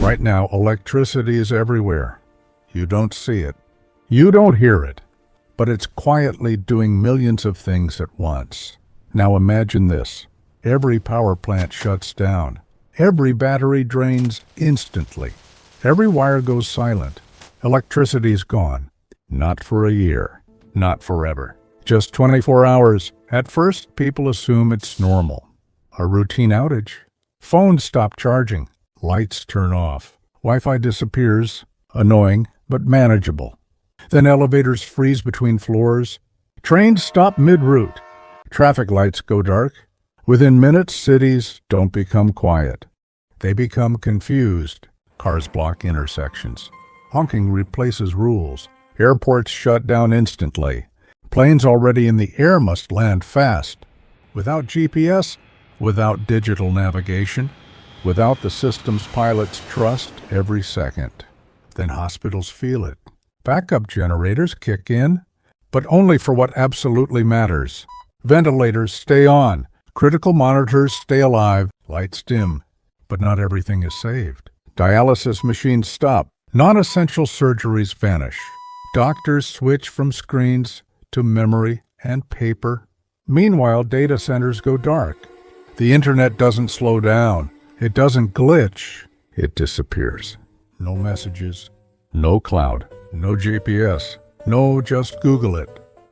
Right now, electricity is everywhere. You don't see it. You don't hear it. But it's quietly doing millions of things at once. Now imagine this. Every power plant shuts down. Every battery drains instantly. Every wire goes silent. Electricity's gone. Not for a year. Not forever. Just 24 hours. At first, people assume it's normal. A routine outage. Phones stop charging. Lights turn off. Wi-Fi disappears. Annoying, but manageable. Then elevators freeze between floors. Trains stop mid-route. Traffic lights go dark. Within minutes, cities don't become quiet. They become confused. Cars block intersections. Honking replaces rules. Airports shut down instantly. Planes already in the air must land fast. Without GPS, without digital navigation, without the system's pilots trust every second. Then hospitals feel it. Backup generators kick in, but only for what absolutely matters. Ventilators stay on. Critical monitors stay alive. Lights dim, but not everything is saved. Dialysis machines stop. Non-essential surgeries vanish. Doctors switch from screens to memory and paper. Meanwhile, data centers go dark. The internet doesn't slow down. It doesn't glitch. It disappears. No messages. No cloud. No GPS. No, just Google it.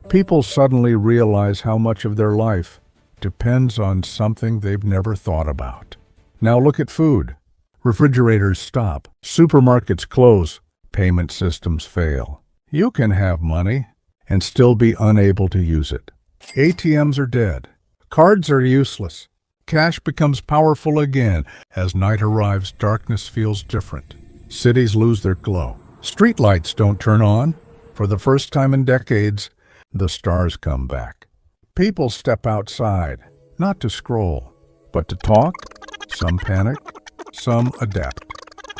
People suddenly realize how much of their life depends on something they've never thought about. Now look at food. Refrigerators stop. Supermarkets close. Payment systems fail. You can have money and still be unable to use it. ATMs are dead. Cards are useless. Cash becomes powerful again. As night arrives, darkness feels different. Cities lose their glow. Streetlights don't turn on. For the first time in decades, the stars come back. People step outside, not to scroll, but to talk. Some panic, some adapt.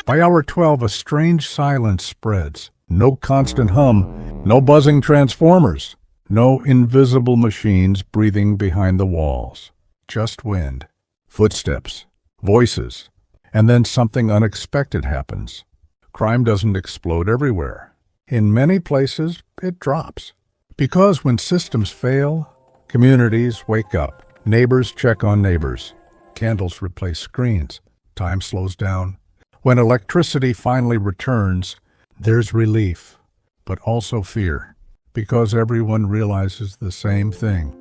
By hour 12, a strange silence spreads. No constant hum, no buzzing transformers, no invisible machines breathing behind the walls. Just wind, footsteps, voices, and then something unexpected happens. Crime doesn't explode everywhere. In many places, it drops. Because when systems fail, communities wake up. Neighbors check on neighbors. Candles replace screens. Time slows down. When electricity finally returns, there's relief, but also fear, because everyone realizes the same thing.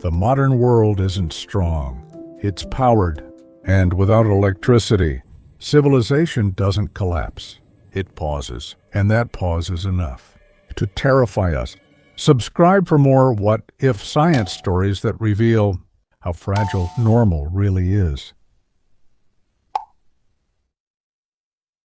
The modern world isn't strong. It's powered, and without electricity, civilization doesn't collapse. It pauses, and that pause is enough to terrify us. Subscribe for more what-if science stories that reveal how fragile normal really is.